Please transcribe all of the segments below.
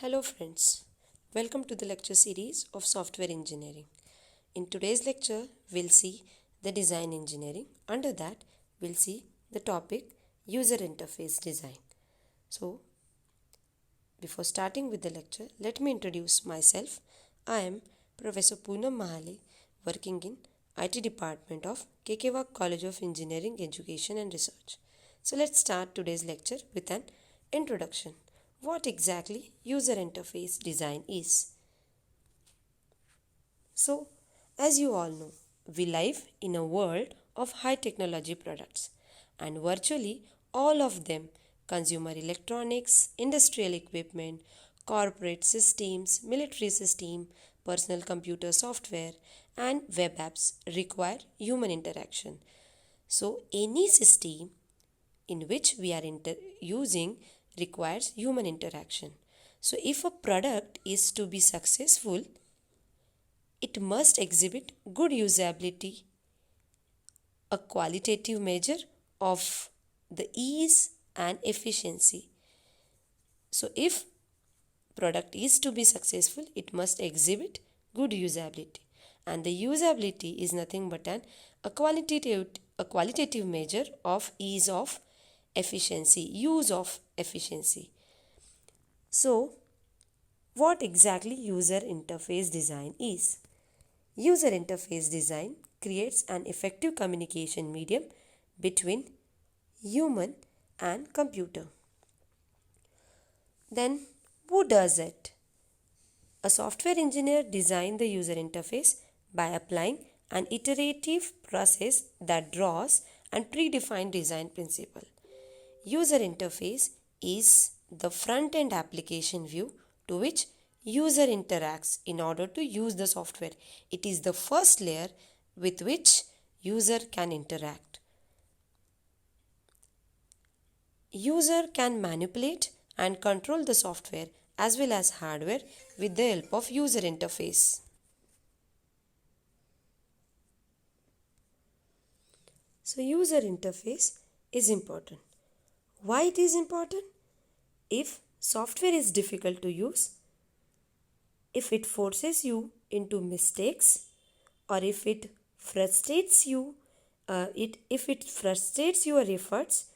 Hello friends, welcome to the lecture series of software engineering. In today's lecture, we'll see the design engineering. Under that, we'll see the topic user interface design. So, before starting with the lecture, let me introduce myself. I am Professor Poonam Mahale, working in IT department of Kekewak College of Engineering, Education and Research. So let's start today's lecture with an introduction. What exactly user interface design is? So, as you all know, we live in a world of high technology products, and virtually all of them, consumer electronics, industrial equipment, corporate systems, military system, personal computer software, and web apps require human interaction. So, any system in which we are using requires human interaction. So, if a product is to be successful, it must exhibit good usability, a qualitative measure of the ease and efficiency. So, if product is to be successful, it must exhibit good usability, and the usability is nothing but a qualitative measure of ease of efficiency, use of efficiency. So, what exactly user interface design is? User interface design creates an effective communication medium between human and computer. Then, who does it? A software engineer designs the user interface by applying an iterative process that draws and predefined design principle. User interface is the front-end application view to which user interacts in order to use the software. It is the first layer with which user can interact. User can manipulate and control the software as well as hardware with the help of user interface. So user interface is important. Why it is important? If software is difficult to use, if it forces you into mistakes, or if it frustrates you, if it frustrates your efforts,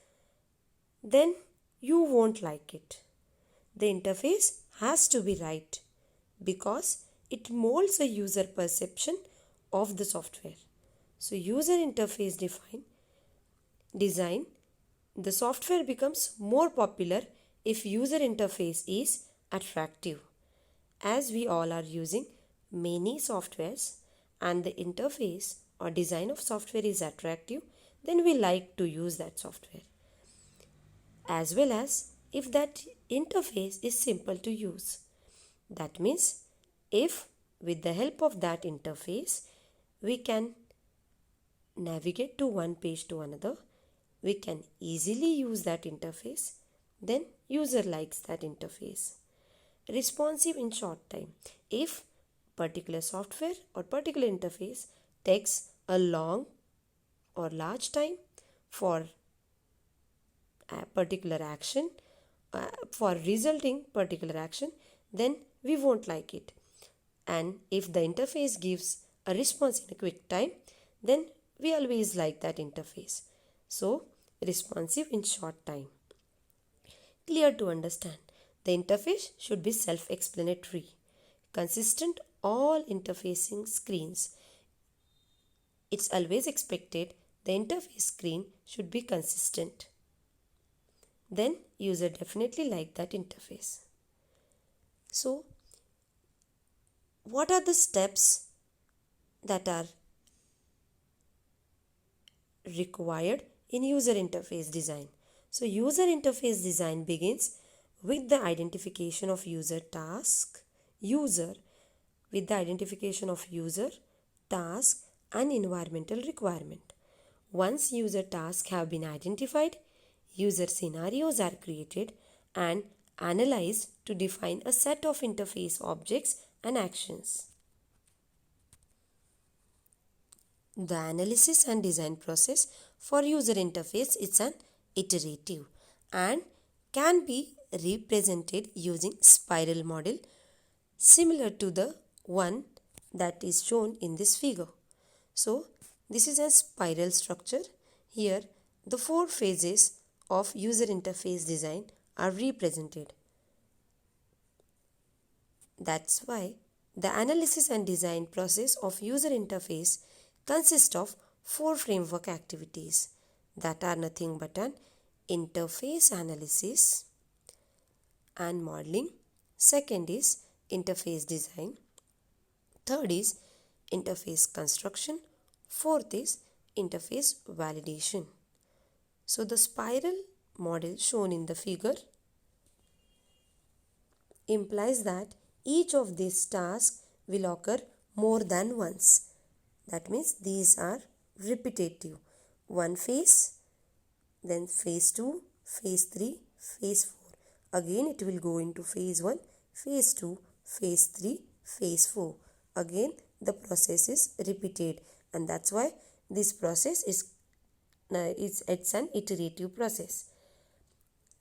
then you won't like it. The interface has to be right because it molds a user perception of the software. So user interface design, the software becomes more popular if user interface is attractive. As we all are using many softwares and the interface or design of software is attractive, then we like to use that software. As well as if that interface is simple to use. That means if with the help of that interface we can navigate to one page to another, we can easily use that interface, then user likes that interface. Responsive in short time. If particular software or particular interface takes a long or large time for a particular action, for resulting particular action, then we won't like it. And if the interface gives a response in a quick time, then we always like that interface. So, responsive in short time. Clear to understand. The interface should be self-explanatory, consistent all interfacing screens. It's always expected the interface screen should be consistent. Then user definitely like that interface. So, what are the steps that are required in user interface design? So, user interface design begins with the identification of with the identification of user, task and environmental requirement. Once user tasks have been identified, user scenarios are created and analyzed to define a set of interface objects and actions. The analysis and design process for user interface is an iterative and can be represented using spiral model similar to the one that is shown in this figure. So this is a spiral structure. Here the four phases of user interface design are represented. That's why the analysis and design process of user interface consists of four framework activities that are nothing but an interface analysis and modeling. Second is interface design. Third is interface construction. Fourth is interface validation. So the spiral model shown in the figure implies that each of these tasks will occur more than once. That means these are repetitive. One phase, then phase 2, phase 3, phase 4. Again it will go into phase 1, phase 2, phase 3, phase 4. Again the process is repeated, and that's why this process is it's an iterative process.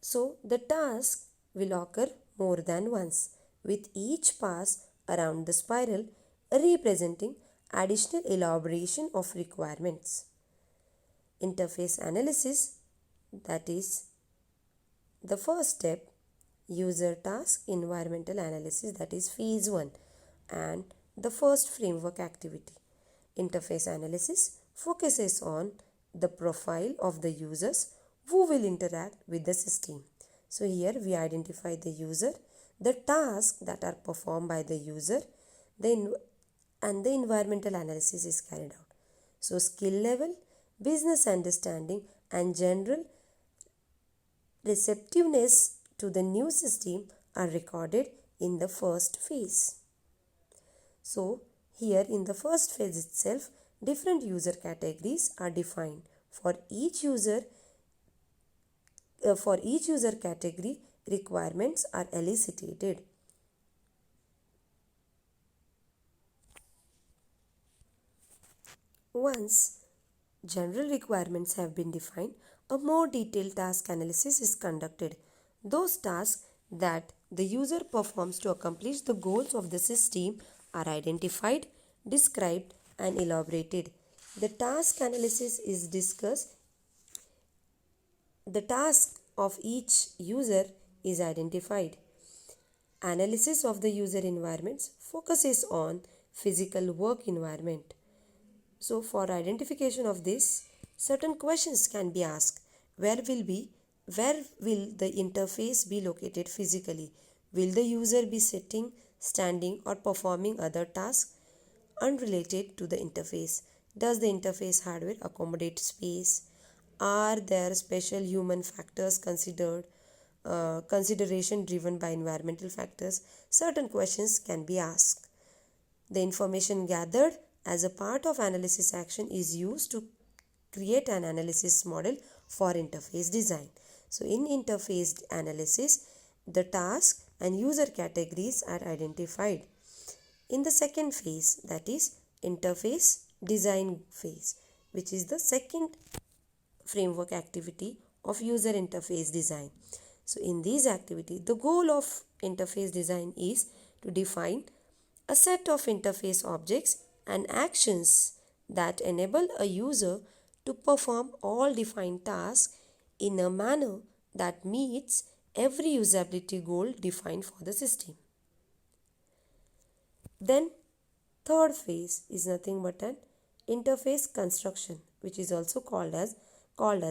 So the task will occur more than once, with each pass around the spiral representing additional elaboration of requirements. Interface analysis, that is the first step, user task environmental analysis, that is phase 1, and the first framework activity. Interface analysis focuses on the profile of the users who will interact with the system. So here we identify the user, the tasks that are performed by the user, and the environmental analysis is carried out. So skill level, business understanding, and general receptiveness to the new system are recorded in the first phase. So here in the first phase itself, different user categories are defined. For each user category, requirements are elicited. Once general requirements have been defined, a more detailed task analysis is conducted. Those tasks that the user performs to accomplish the goals of the system are identified, described, and elaborated. The task analysis is discussed. The task of each user is identified. Analysis of the user environments focuses on physical work environment. So for identification of this, certain questions can be asked. Where will the interface be located physically? Will the user be sitting, standing, or performing other tasks unrelated to the interface? Does the interface hardware accommodate space? Are there special human factors consideration driven by environmental factors? Certain questions can be asked. The information gathered as a part of analysis action is used to create an analysis model for interface design. So in interface analysis, the task and user categories are identified. In the second phase, that is interface design phase, which is the second framework activity of user interface design. So in this activity, the goal of interface design is to define a set of interface objects and actions that enable a user to perform all defined tasks in a manner that meets every usability goal defined for the system. Then third phase is nothing but an interface construction, which is also called as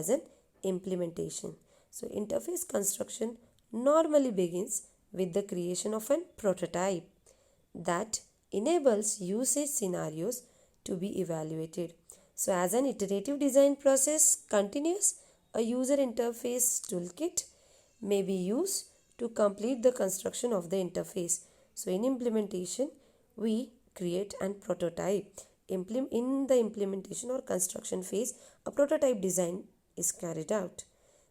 an implementation. So interface construction normally begins with the creation of a prototype that enables usage scenarios to be evaluated. So as an iterative design process continues, a user interface toolkit may be used to complete the construction of the interface. So in implementation, we create an prototype. In the implementation or construction phase, a prototype design is carried out.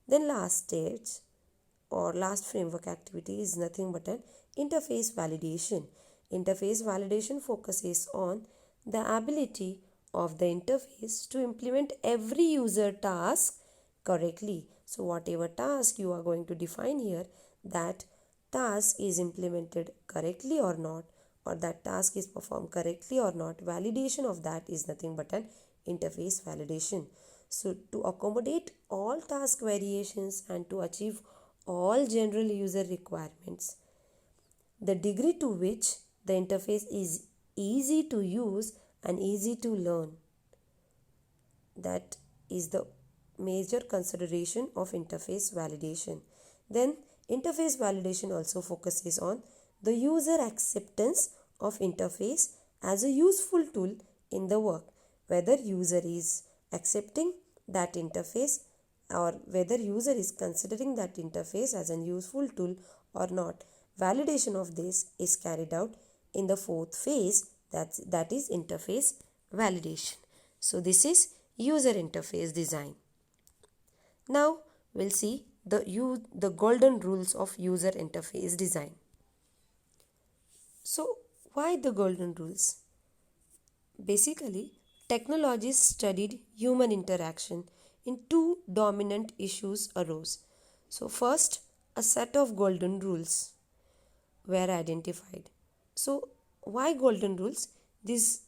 Then last stage or last framework activity is nothing but an interface validation. Interface validation focuses on the ability of the interface to implement every user task correctly. So whatever task you are going to define here, that task is implemented correctly or not, or that task is performed correctly or not. Validation of that is nothing but an interface validation. So to accommodate all task variations and to achieve all general user requirements, the degree to which the interface is easy to use and easy to learn, that is the major consideration of interface validation. Then interface validation also focuses on the user acceptance of interface as a useful tool in the work, whether user is accepting that interface or whether user is considering that interface as a useful tool or not. Validation of this is carried out in the fourth phase, that is interface validation. So this is user interface design. Now we'll see the golden rules of user interface design. So why the golden rules? Basically, technologists studied human interaction in two dominant issues arose. So first, a set of golden rules were identified. So why golden rules? These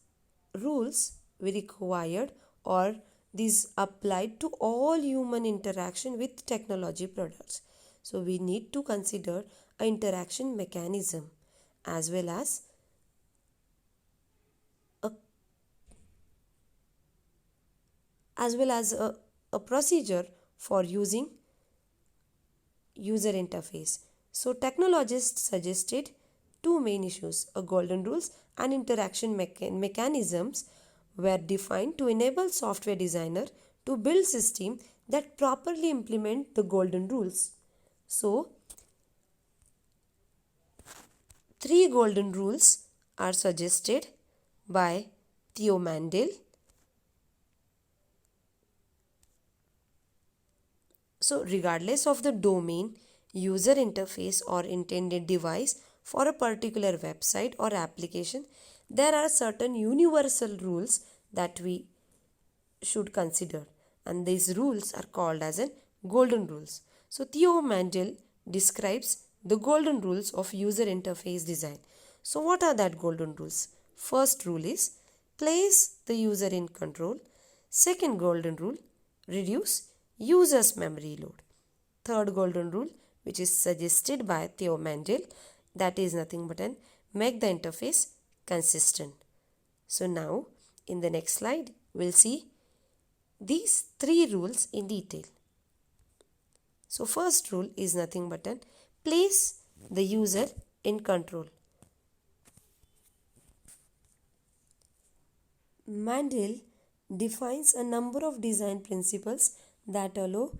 rules were required, or these applied to all human interaction with technology products. So we need to consider an interaction mechanism as well as a, a procedure for using user interface. So technologists suggested two main issues: a golden rules and interaction mechanisms were defined to enable software designer to build systems that properly implement the golden rules. So three golden rules are suggested by Theo Mandel. So regardless of the domain, user interface or intended device for a particular website or application, there are certain universal rules that we should consider, and these rules are called as an golden rules. So Theo Mandel describes the golden rules of user interface design. So what are that golden rules? First rule is place the user in control. Second golden rule, reduce user's memory load. Third golden rule, which is suggested by Theo Mandel, that is nothing but an make the interface consistent. So now in the next slide we'll see these three rules in detail. So first rule is nothing but an place the user in control. Mandel defines a number of design principles that allow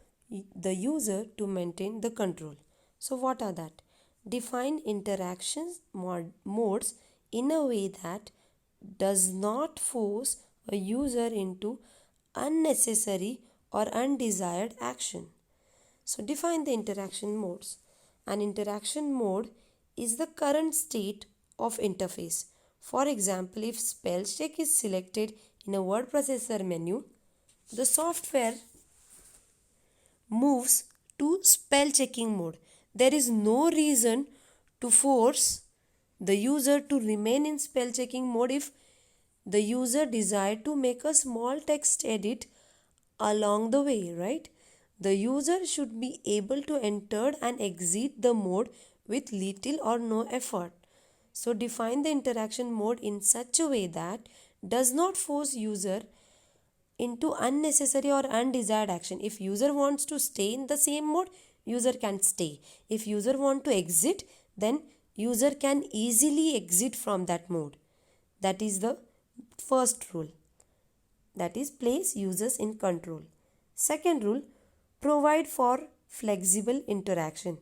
the user to maintain the control. So what are that? Define interaction modes in a way that does not force a user into unnecessary or undesired action. So define the interaction modes. An interaction mode is the current state of interface. For example, if spell check is selected in a word processor menu, the software moves to spell checking mode. There is no reason to force the user to remain in spell checking mode if the user desire to make a small text edit along the way, right? The user should be able to enter and exit the mode with little or no effort. So define the interaction mode in such a way that does not force user into unnecessary or undesired action. If user wants to stay in the same mode, user can stay. If user want to exit, then user can easily exit from that mode. That is the first rule. That is place users in control. Second rule, provide for flexible interaction.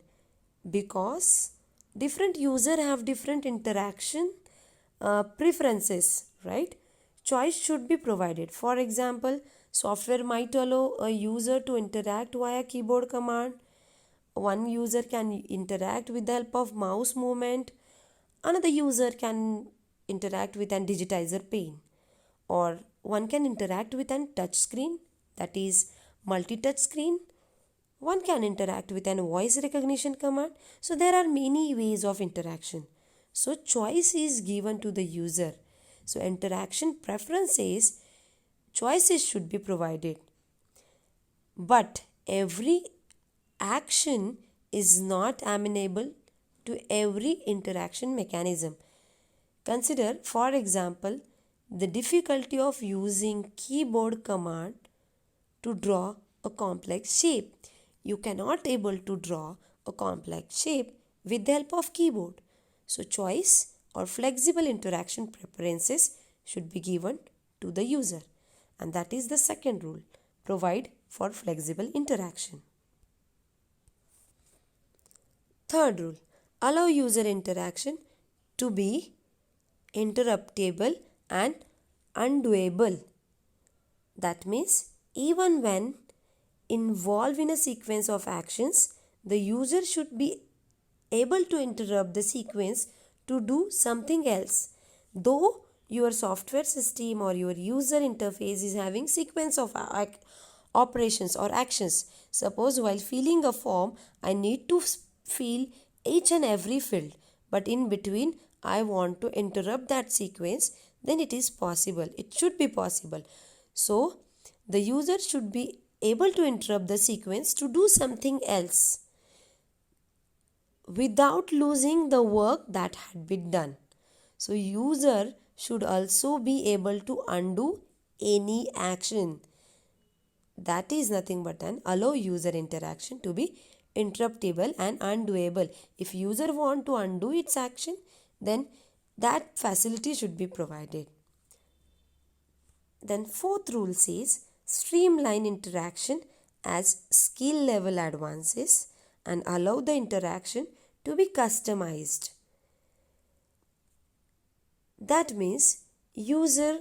Because different user have different interaction preferences, right? Choice should be provided. For example, software might allow a user to interact via keyboard command. One user can interact with the help of mouse movement. Another user can interact with an digitizer pane. Or one can interact with a touch screen, that is multi-touch screen. One can interact with an voice recognition command. So there are many ways of interaction. So choice is given to the user. So interaction preference says choices should be provided. But every action is not amenable to every interaction mechanism. Consider, for example, the difficulty of using keyboard command to draw a complex shape. You cannot able to draw a complex shape with the help of keyboard. So choice or flexible interaction preferences should be given to the user. And that is the second rule. Provide for flexible interaction. Third rule. Allow user interaction to be interruptible and undoable. That means even when involved in a sequence of actions, the user should be able to interrupt the sequence to do something else. Though your software system or your user interface is having sequence of operations or actions. Suppose while filling a form, I need to fill each and every field, but in between I want to interrupt that sequence, then it is possible. It should be possible. So the user should be able to interrupt the sequence to do something else without losing the work that had been done. So user should also be able to undo any action. That is nothing but an allow user interaction to be interruptible and undoable. If user want to undo its action, then that facility should be provided. Then fourth rule says streamline interaction as skill level advances and allow the interaction to be customized. That means user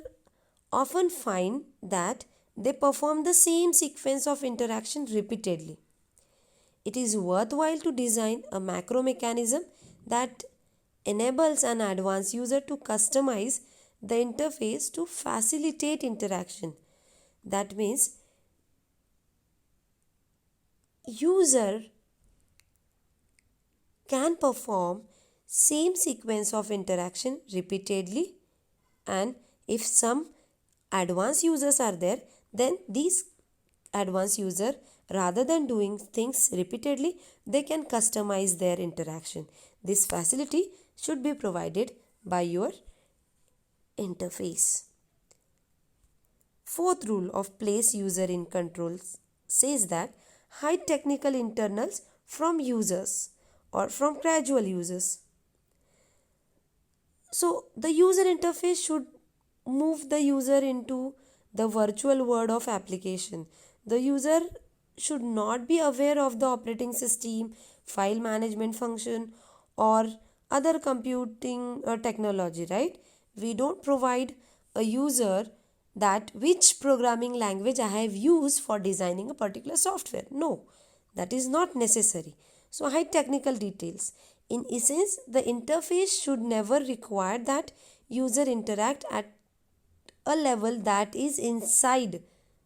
often find that they perform the same sequence of interaction repeatedly. It is worthwhile to design a macro mechanism that enables an advanced user to customize the interface to facilitate interaction. That means user can perform same sequence of interaction repeatedly, and if some advanced users are there, then these advanced user, rather than doing things repeatedly, they can customize their interaction. This facility should be provided by your interface. Fourth rule of place user in control says that hide technical internals from users or from casual users. So the user interface should move the user into the virtual world of application. The user should not be aware of the operating system, file management function, or other computing technology, right? We don't provide a user that which programming language I have used for designing a particular software. No, that is not necessary. So hide technical details. In essence, the interface should never require that user interact at a level that is inside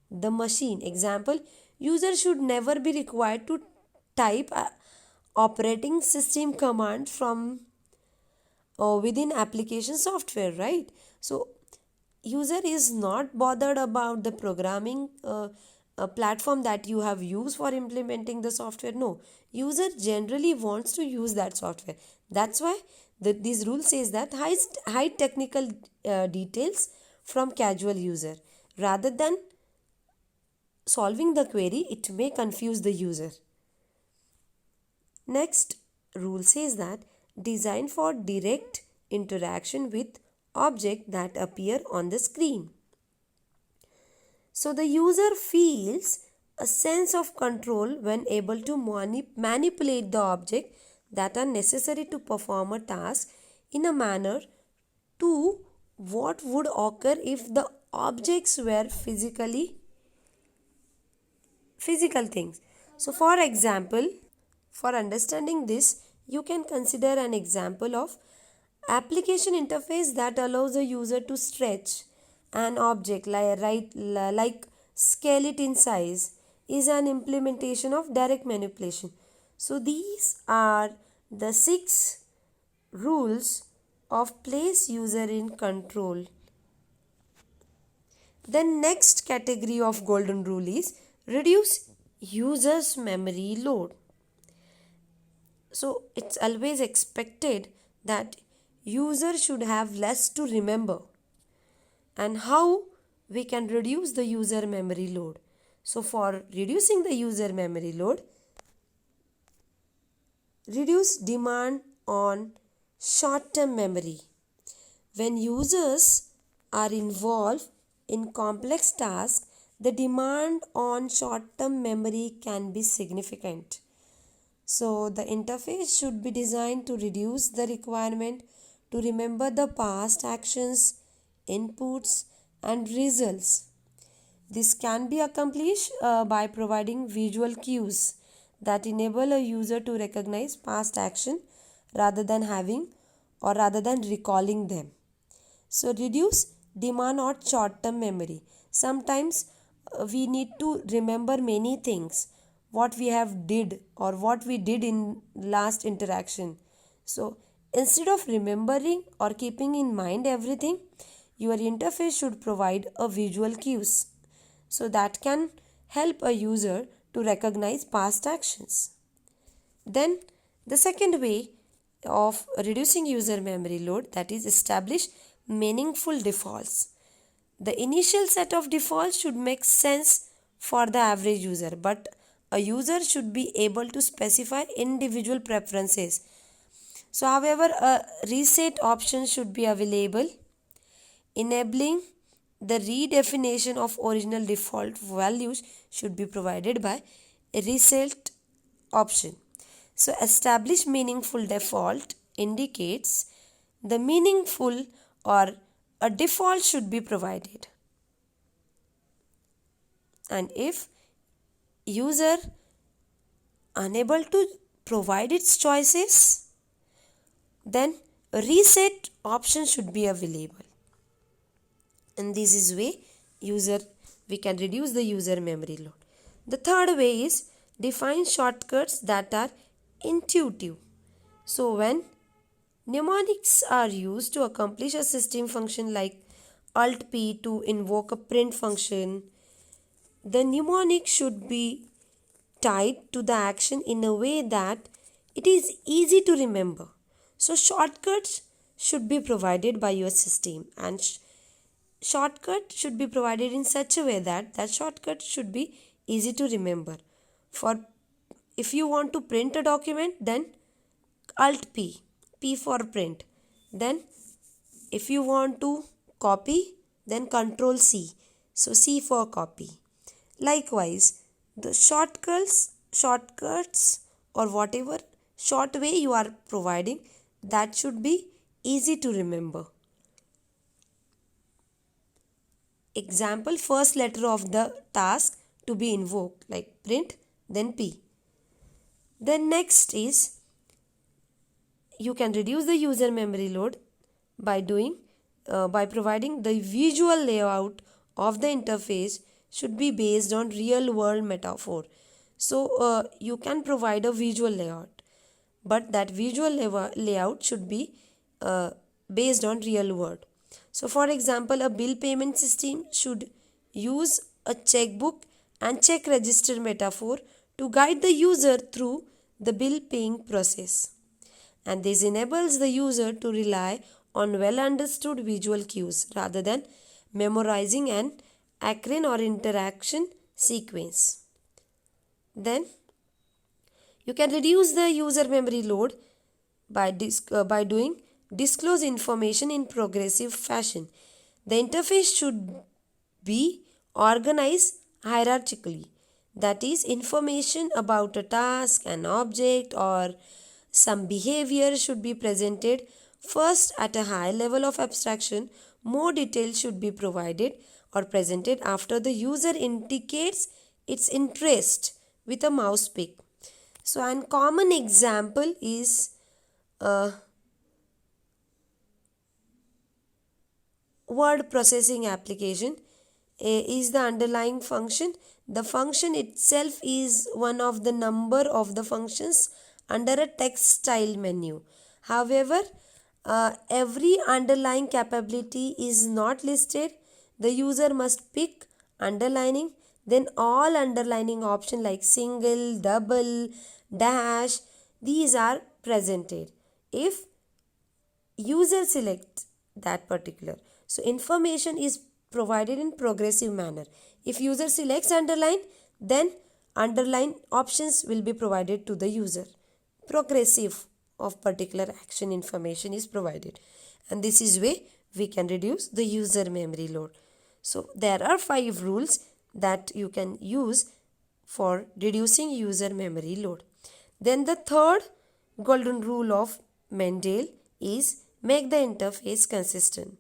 the machine. Example, user should never be required to type operating system command from within application software, right? So user is not bothered about the programming platform that you have used for implementing the software. No, user generally wants to use that software. That's why this rule says that hide technical details from casual user. Rather than solving the query, it may confuse the user. Next rule says that design for direct interaction with objects that appear on the screen. So the user feels a sense of control when able to manipulate the object that are necessary to perform a task in a manner to what would occur if the objects were physical things. So for example, for understanding this, you can consider an example of application interface that allows a user to stretch an object like scale it in size, is an implementation of direct manipulation. So these are the 6 rules of place user in control. The next category of golden rule is reduce user's memory load. So it's always expected that user should have less to remember. And how we can reduce the user memory load? So for reducing the user memory load, reduce demand on short-term memory. When users are involved in complex tasks, the demand on short-term memory can be significant. So the interface should be designed to reduce the requirement to remember the past actions, inputs, and results. This can be accomplished by providing visual cues that enable a user to recognize past action rather than recalling them. So reduce demand on short-term memory. Sometimes we need to remember many things, what we have did or what we did in last interaction. So instead of remembering or keeping in mind everything, your interface should provide a visual cues so that can help a user to recognize past actions. Then the second way of reducing user memory load, that is establish meaningful defaults. The initial set of defaults should make sense for the average user, but a user should be able to specify individual preferences. So however, a reset option should be available, enabling the redefinition of original default values should be provided by a reset option. So establish meaningful default indicates the meaningful or a default should be provided. And if user unable to provide its choices, then a reset option should be available. And this is way we can reduce the user memory load. The third way is define shortcuts that are intuitive. So when mnemonics are used to accomplish a system function like Alt P to invoke a print function, the mnemonic should be tied to the action in a way that it is easy to remember. So shortcuts should be provided by your system, and shortcut should be provided in such a way that that shortcut should be easy to remember. For if you want to print a document, then Alt P, P for print. Then if you want to copy, then Control C, so C for copy. Likewise, the shortcuts or whatever short way you are providing, that should be easy to remember. Example, first letter of the task to be invoked, like print, then P. Then next is you can reduce the user memory load by providing the visual layout of the interface should be based on real world metaphor. So you can provide a visual layout, but that visual layout should be based on real world. So for example, a bill payment system should use a checkbook and check register metaphor to guide the user through the bill paying process. And this enables the user to rely on well understood visual cues rather than memorizing an acronym or interaction sequence. Then you can reduce the user memory load by doing disclose information in progressive fashion. The interface should be organized hierarchically. That is, information about a task, an object, or some behavior should be presented first at a high level of abstraction. More details should be provided or presented after the user indicates its interest with a mouse pick. So, an common example is word processing application is the underlying function The function itself is one of the number of the functions under a text style menu. However, every underlying capability is not listed. The user must pick underlining, then all underlining options like single, double, dash, these are presented. If user selects that particular, so information is provided in progressive manner. If user selects underline, then underline options will be provided to the user. Progressive of particular action information is provided, and this is way we can reduce the user memory load. So there are 5 rules that you can use for reducing user memory load. Then the third golden rule of Mendel is make the interface consistent.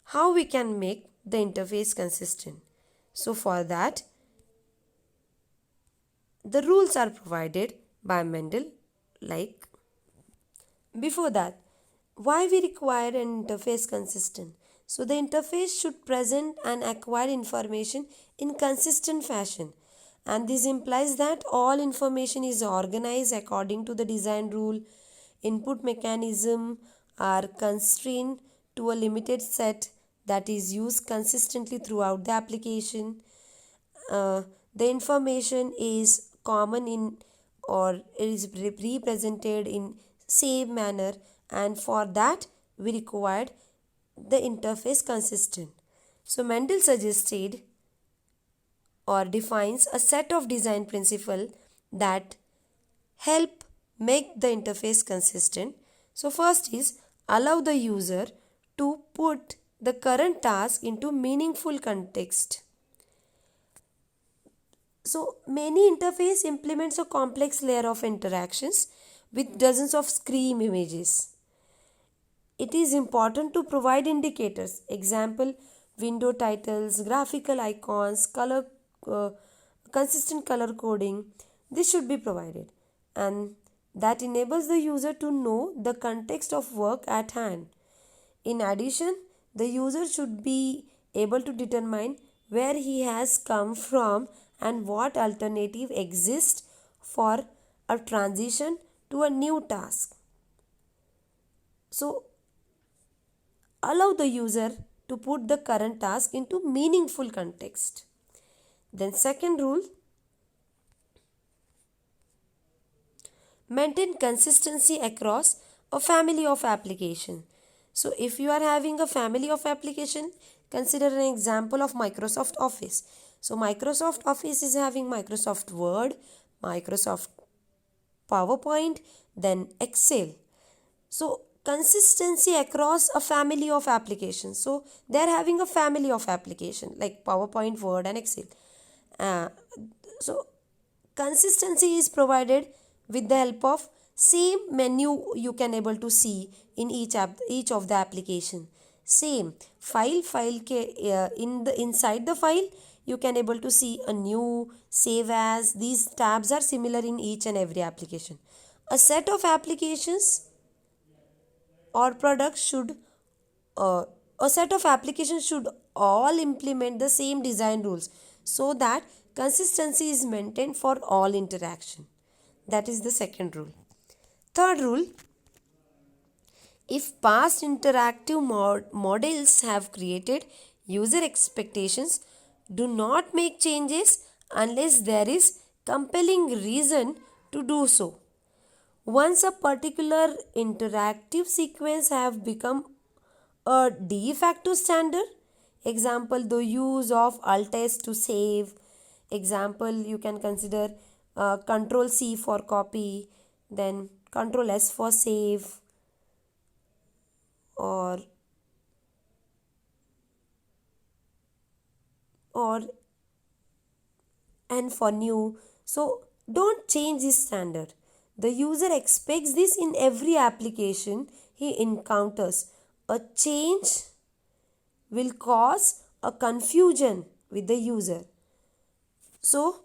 How we can make the interface consistent? So for that, the rules are provided by Mendel. Like before that, why we require an interface consistent? So the interface should present and acquire information in consistent fashion, and this implies that all information is organized according to the design rule. Input mechanism are constrained to a limited set that is used consistently throughout the application. The information is common in or is represented in same manner, and for that we required the interface consistent. So Mendel suggested or defines a set of design principles that help make the interface consistent. So first is allow the user to put the current task into meaningful context. So many interface implements a complex layer of interactions with dozens of screen images. It is important to provide indicators, example window titles, graphical icons, consistent color coding. This should be provided, and that enables the user to know the context of work at hand. In addition, the user should be able to determine where he has come from and what alternative exists for a transition to a new task. So allow the user to put the current task into meaningful context. Then second rule, maintain consistency across a family of application. So if you are having a family of application, consider an example of Microsoft Office. So Microsoft Office is having Microsoft Word, Microsoft PowerPoint, then Excel. So consistency across a family of applications. So they are having a family of application like PowerPoint, Word and Excel. So consistency is provided with the help of same menu you can able to see in each of the application. Same file in the inside the file you can able to see a new, save as. These tabs are similar in each and every application. A set of applications or products should a set of applications should all implement the same design rules so that consistency is maintained for all interaction. That is the second rule. Third rule, if past interactive models have created user expectations, do not make changes unless there is compelling reason to do so. Once a particular interactive sequence have become a de facto standard, example the use of Alt S to save, example you can consider Control C for copy, then Control S for save, or N for new. So don't change this standard. The user expects this in every application he encounters. A change will cause a confusion with the user. So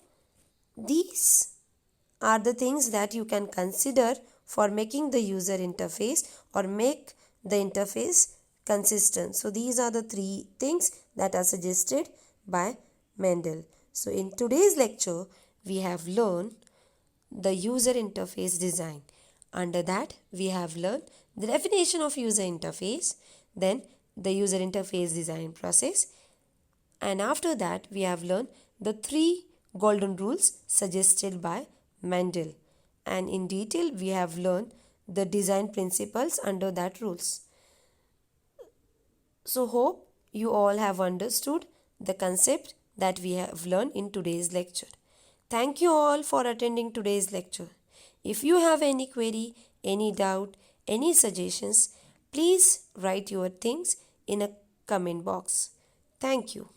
these are the things that you can consider for making the user interface or make the interface consistent. So these are the 3 things that are suggested by Mendel. So in today's lecture, we have learned the user interface design. Under that, we have learned the definition of user interface, then the user interface design process, and after that, we have learned the three golden rules suggested by Mendel. And in detail, we have learned the design principles under that rules. So, hope you all have understood the concept that we have learned in today's lecture. Thank you all for attending today's lecture. If you have any query, any doubt, any suggestions, please write your things in a comment box. Thank you.